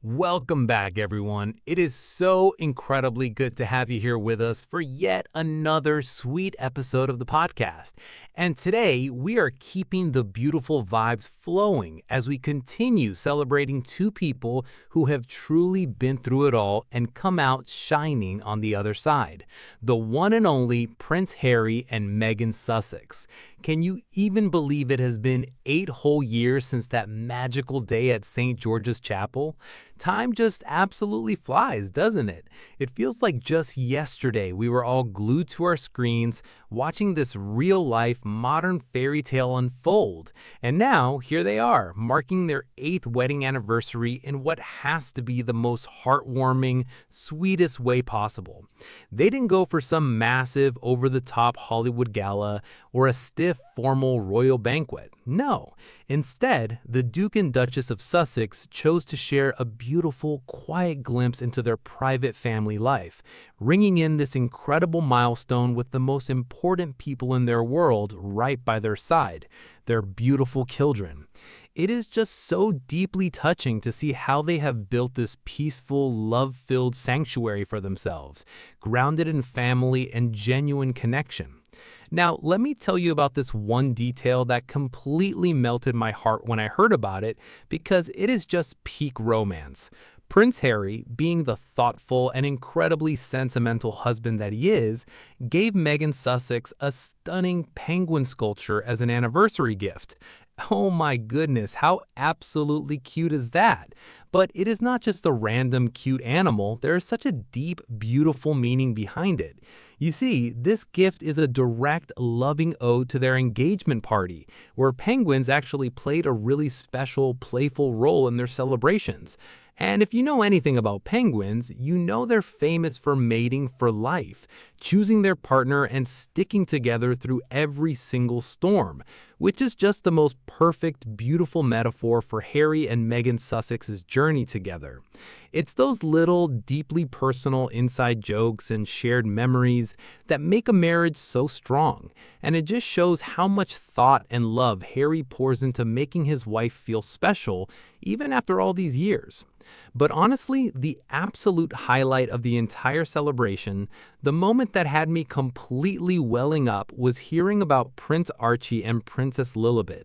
Welcome back, everyone. It is so incredibly good to have you here with us for yet another sweet episode of the podcast. And today, we are keeping the beautiful vibes flowing as we continue celebrating two people who have truly been through it all and come out shining on the other side. The one and only Prince Harry and Meghan Sussex. Can you even believe it has been 8 whole years since that magical day at St. George's Chapel? Time just absolutely flies, doesn't it? It feels like just yesterday we were all glued to our screens watching this real-life modern fairy tale unfold. And now, here they are, marking their 8th wedding anniversary in what has to be the most heartwarming, sweetest way possible. They didn't go for some massive, over-the-top Hollywood gala or a stiff, formal royal banquet. No. Instead, the Duke and Duchess of Sussex chose to share a beautiful, quiet glimpse into their private family life, ringing in this incredible milestone with the most important people in their world right by their side, their beautiful children. It is just so deeply touching to see how they have built this peaceful, love-filled sanctuary for themselves, grounded in family and genuine connection. Now, let me tell you about this one detail that completely melted my heart when I heard about it, because it is just peak romance. Prince Harry, being the thoughtful and incredibly sentimental husband that he is, gave Meghan Sussex a stunning penguin sculpture as an anniversary gift. Oh my goodness, how absolutely cute is that? But it is not just a random cute animal, there is such a deep, beautiful meaning behind it. You see, this gift is a direct, loving ode to their engagement party, where penguins actually played a really special, playful role in their celebrations. And if you know anything about penguins, you know they're famous for mating for life, choosing their partner and sticking together through every single storm, which is just the most perfect, beautiful metaphor for Harry and Meghan Sussex's journey together. It's those little, deeply personal inside jokes and shared memories that make a marriage so strong, and it just shows how much thought and love Harry pours into making his wife feel special, even after all these years. But honestly, the absolute highlight of the entire celebration, the moment that had me completely welling up, was hearing about Prince Archie and Princess Lilibet.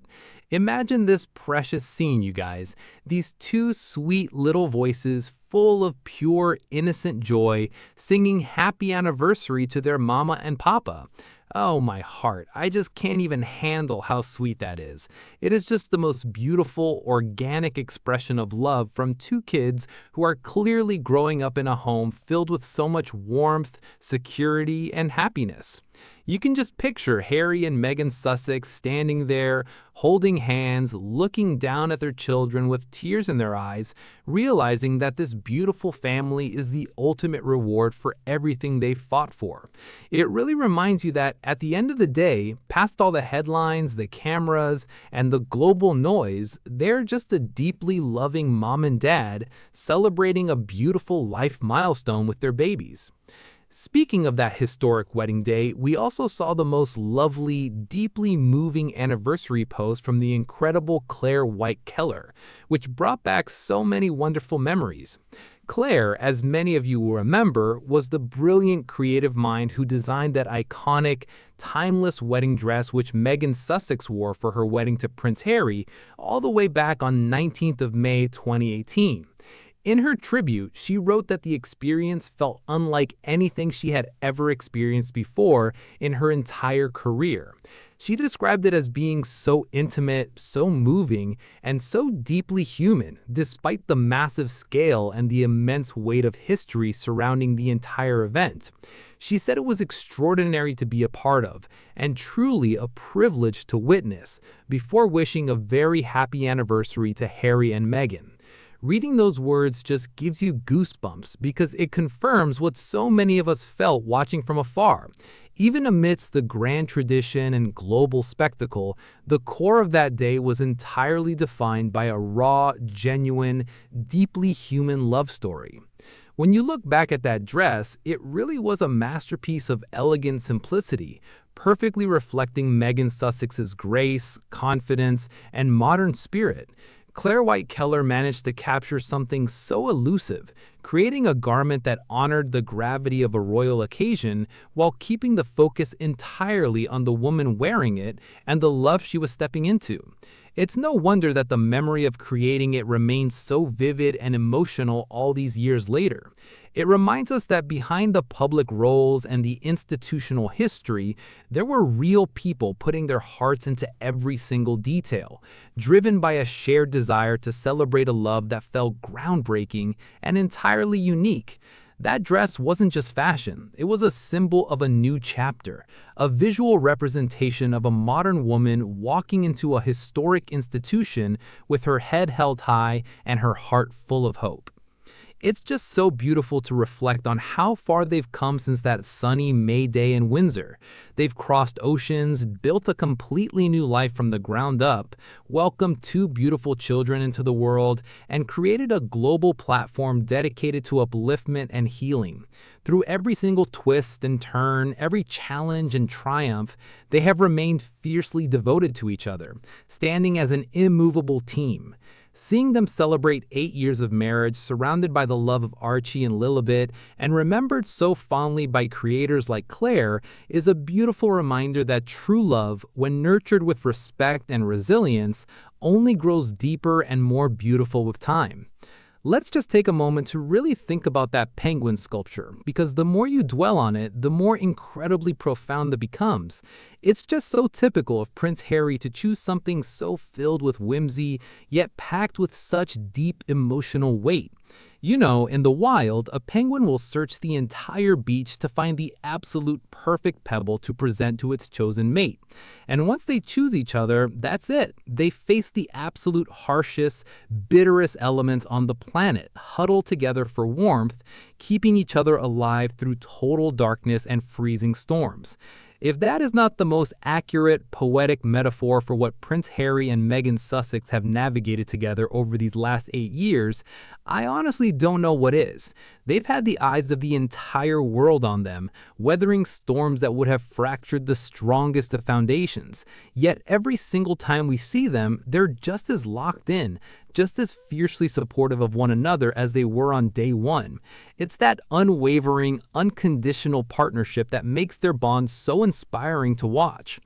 Imagine this precious scene, you guys. These two sweet little voices full of pure, innocent joy, singing happy anniversary to their mama and papa. Oh, my heart. I just can't even handle how sweet that is. It is just the most beautiful, organic expression of love from two kids who are clearly growing up in a home filled with so much warmth, security, and happiness. You can just picture Harry and Meghan Sussex standing there, holding hands, looking down at their children with tears in their eyes, realizing that this beautiful family is the ultimate reward for everything they've fought for. It really reminds you that at the end of the day, past all the headlines, the cameras, and the global noise, they're just a deeply loving mom and dad celebrating a beautiful life milestone with their babies. Speaking of that historic wedding day, we also saw the most lovely, deeply moving anniversary post from the incredible Clare Waight Keller, which brought back so many wonderful memories. Clare, as many of you will remember, was the brilliant creative mind who designed that iconic, timeless wedding dress which Meghan Sussex wore for her wedding to Prince Harry all the way back on 19th of May 2018. In her tribute, she wrote that the experience felt unlike anything she had ever experienced before in her entire career. She described it as being so intimate, so moving, and so deeply human, despite the massive scale and the immense weight of history surrounding the entire event. She said it was extraordinary to be a part of, and truly a privilege to witness, before wishing a very happy anniversary to Harry and Meghan. Reading those words just gives you goosebumps because it confirms what so many of us felt watching from afar. Even amidst the grand tradition and global spectacle, the core of that day was entirely defined by a raw, genuine, deeply human love story. When you look back at that dress, it really was a masterpiece of elegant simplicity, perfectly reflecting Meghan Sussex's grace, confidence, and modern spirit. Clare Waight Keller managed to capture something so elusive, creating a garment that honored the gravity of a royal occasion while keeping the focus entirely on the woman wearing it and the love she was stepping into. It's no wonder that the memory of creating it remains so vivid and emotional all these years later. It reminds us that behind the public roles and the institutional history, there were real people putting their hearts into every single detail, driven by a shared desire to celebrate a love that felt groundbreaking and entirely unique. That dress wasn't just fashion, it was a symbol of a new chapter, a visual representation of a modern woman walking into a historic institution with her head held high and her heart full of hope. It's just so beautiful to reflect on how far they've come since that sunny May day in Windsor. They've crossed oceans, built a completely new life from the ground up, welcomed two beautiful children into the world, and created a global platform dedicated to upliftment and healing. Through every single twist and turn, every challenge and triumph, they have remained fiercely devoted to each other, standing as an immovable team. Seeing them celebrate 8 years of marriage surrounded by the love of Archie and Lilibet and remembered so fondly by creators like Clare is a beautiful reminder that true love, when nurtured with respect and resilience, only grows deeper and more beautiful with time. Let's just take a moment to really think about that penguin sculpture, because the more you dwell on it, the more incredibly profound it becomes. It's just so typical of Prince Harry to choose something so filled with whimsy, yet packed with such deep emotional weight. You know, in the wild, a penguin will search the entire beach to find the absolute perfect pebble to present to its chosen mate. And once they choose each other, that's it. They face the absolute harshest, bitterest elements on the planet, huddle together for warmth, keeping each other alive through total darkness and freezing storms. If that is not the most accurate, poetic metaphor for what Prince Harry and Meghan Sussex have navigated together over these last 8 years, I honestly don't know what is. They've had the eyes of the entire world on them, weathering storms that would have fractured the strongest of foundations. Yet every single time we see them, they're just as locked in, just as fiercely supportive of one another as they were on day one. It's that unwavering, unconditional partnership that makes their bond so inspiring to watch.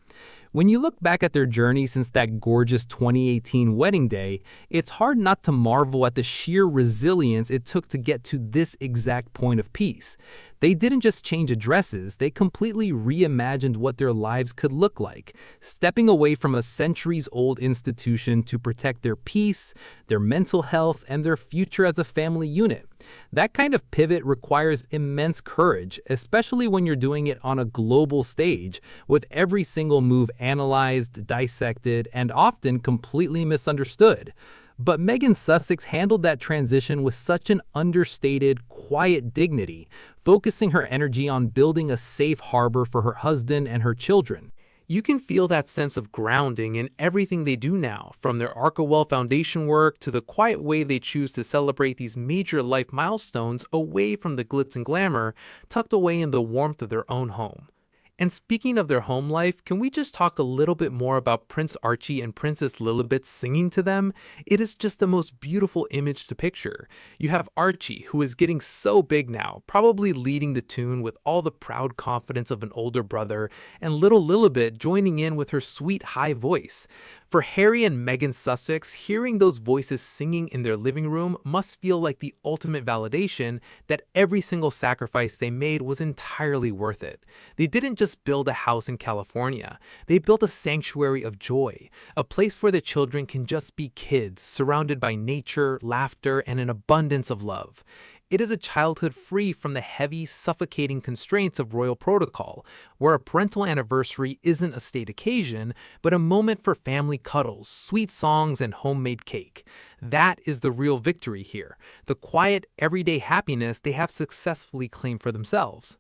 When you look back at their journey since that gorgeous 2018 wedding day, it's hard not to marvel at the sheer resilience it took to get to this exact point of peace. They didn't just change addresses, they completely reimagined what their lives could look like, stepping away from a centuries-old institution to protect their peace, their mental health, and their future as a family unit. That kind of pivot requires immense courage, especially when you're doing it on a global stage, with every single move analyzed, dissected, and often completely misunderstood. But Meghan Sussex handled that transition with such an understated, quiet dignity, focusing her energy on building a safe harbor for her husband and her children. You can feel that sense of grounding in everything they do now, from their Arkawell Foundation work to the quiet way they choose to celebrate these major life milestones away from the glitz and glamour, tucked away in the warmth of their own home. And speaking of their home life, can we just talk a little bit more about Prince Archie and Princess Lilibet singing to them? It is just the most beautiful image to picture. You have Archie, who is getting so big now, probably leading the tune with all the proud confidence of an older brother, and little Lilibet joining in with her sweet high voice. For Harry and Meghan Sussex, hearing those voices singing in their living room must feel like the ultimate validation that every single sacrifice they made was entirely worth it. They didn't just build a house in California. They built a sanctuary of joy, a place where the children can just be kids, surrounded by nature, laughter, and an abundance of love. It is a childhood free from the heavy, suffocating constraints of royal protocol, where a parental anniversary isn't a state occasion, but a moment for family cuddles, sweet songs, and homemade cake. That is the real victory here, the quiet, everyday happiness they have successfully claimed for themselves.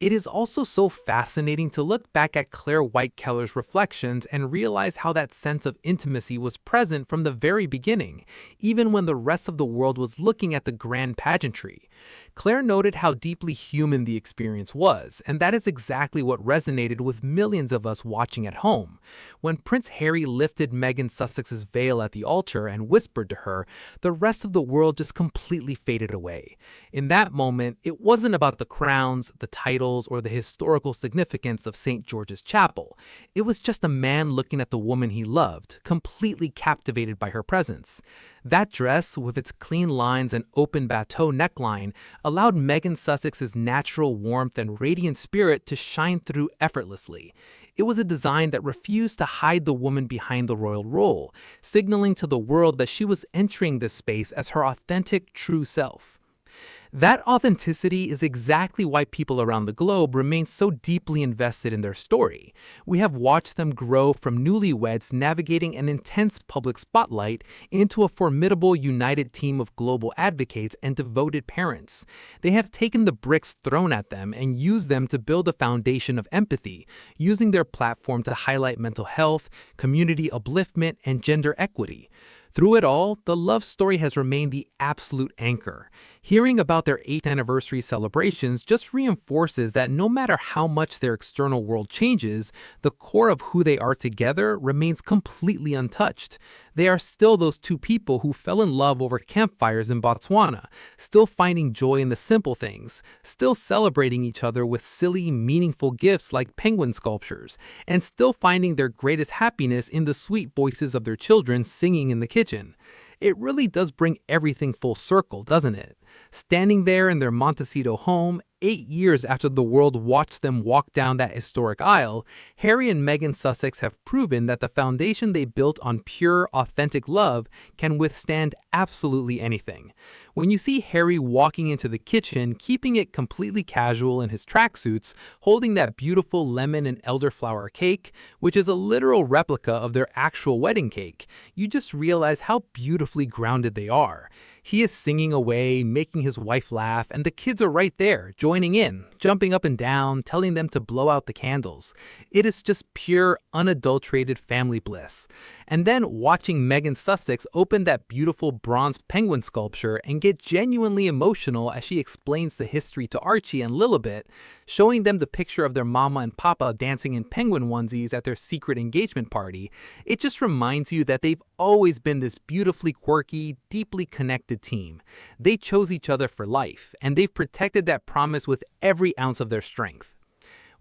It is also so fascinating to look back at Clare Waight Keller's reflections and realize how that sense of intimacy was present from the very beginning, even when the rest of the world was looking at the grand pageantry. Clare noted how deeply human the experience was, and that is exactly what resonated with millions of us watching at home. When Prince Harry lifted Meghan Sussex's veil at the altar and whispered to her, the rest of the world just completely faded away. In that moment, it wasn't about the crowns, the titles, or the historical significance of St. George's Chapel. It was just a man looking at the woman he loved, completely captivated by her presence. That dress, with its clean lines and open bateau neckline, allowed Meghan Sussex's natural warmth and radiant spirit to shine through effortlessly. It was a design that refused to hide the woman behind the royal role, signaling to the world that she was entering this space as her authentic, true self. That authenticity is exactly why people around the globe remain so deeply invested in their story. We have watched them grow from newlyweds navigating an intense public spotlight into a formidable united team of global advocates and devoted parents. They have taken the bricks thrown at them and used them to build a foundation of empathy, using their platform to highlight mental health, community upliftment, and gender equity. Through it all, the love story has remained the absolute anchor. Hearing about their 8th anniversary celebrations just reinforces that no matter how much their external world changes, the core of who they are together remains completely untouched. They are still those two people who fell in love over campfires in Botswana, still finding joy in the simple things, still celebrating each other with silly, meaningful gifts like penguin sculptures, and still finding their greatest happiness in the sweet voices of their children singing in the kitchen. It really does bring everything full circle, doesn't it? Standing there in their Montecito home, 8 years after the world watched them walk down that historic aisle, Harry and Meghan Sussex have proven that the foundation they built on pure, authentic love can withstand absolutely anything. When you see Harry walking into the kitchen, keeping it completely casual in his tracksuits, holding that beautiful lemon and elderflower cake, which is a literal replica of their actual wedding cake, you just realize how beautifully grounded they are. He is singing away, making his wife laugh, and the kids are right there, joining in, jumping up and down, telling them to blow out the candles. It is just pure, unadulterated family bliss. And then watching Meghan Sussex open that beautiful bronze penguin sculpture and get genuinely emotional as she explains the history to Archie and Lilibet, showing them the picture of their mama and papa dancing in penguin onesies at their secret engagement party, it just reminds you that they've always been this beautifully quirky, deeply connected team. They chose each other for life, and they've protected that promise with every ounce of their strength.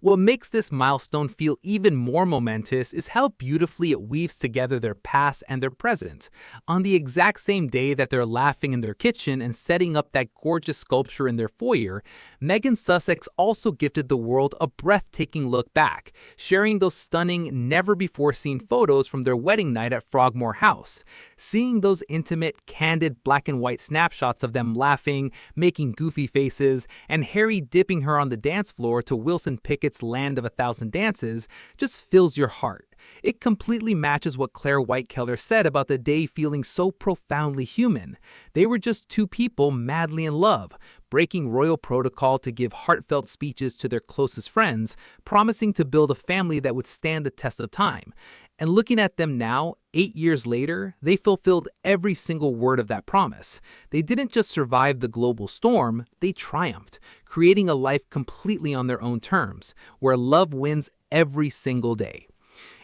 What makes this milestone feel even more momentous is how beautifully it weaves together their past and their present. On the exact same day that they're laughing in their kitchen and setting up that gorgeous sculpture in their foyer, Meghan Sussex also gifted the world a breathtaking look back, sharing those stunning, never-before-seen photos from their wedding night at Frogmore House. Seeing those intimate, candid black and white snapshots of them laughing, making goofy faces, and Harry dipping her on the dance floor to Wilson Pickett's Land of a Thousand Dances just fills your heart. It completely matches what Clare Waight Keller said about the day feeling so profoundly human. They were just two people madly in love, breaking royal protocol to give heartfelt speeches to their closest friends, promising to build a family that would stand the test of time. And looking at them now, 8 years later, they fulfilled every single word of that promise. They didn't just survive the global storm, they triumphed, creating a life completely on their own terms, where love wins every single day.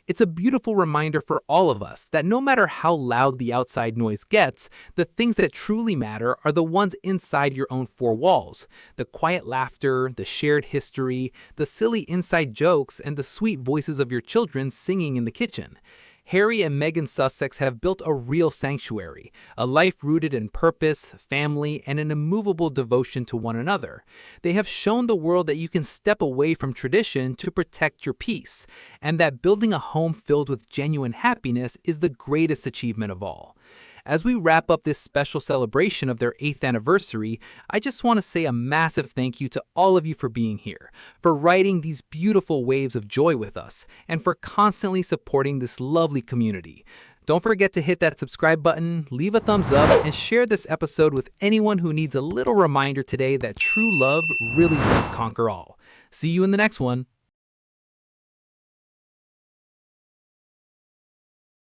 It's a beautiful reminder for all of us that no matter how loud the outside noise gets, the things that truly matter are the ones inside your own four walls. The quiet laughter, the shared history, the silly inside jokes, and the sweet voices of your children singing in the kitchen. Harry and Meghan Sussex have built a real sanctuary, a life rooted in purpose, family, and an immovable devotion to one another. They have shown the world that you can step away from tradition to protect your peace, and that building a home filled with genuine happiness is the greatest achievement of all. As we wrap up this special celebration of their 8th anniversary, I just want to say a massive thank you to all of you for being here, for riding these beautiful waves of joy with us, and for constantly supporting this lovely community. Don't forget to hit that subscribe button, leave a thumbs up, and share this episode with anyone who needs a little reminder today that true love really does conquer all. See you in the next one.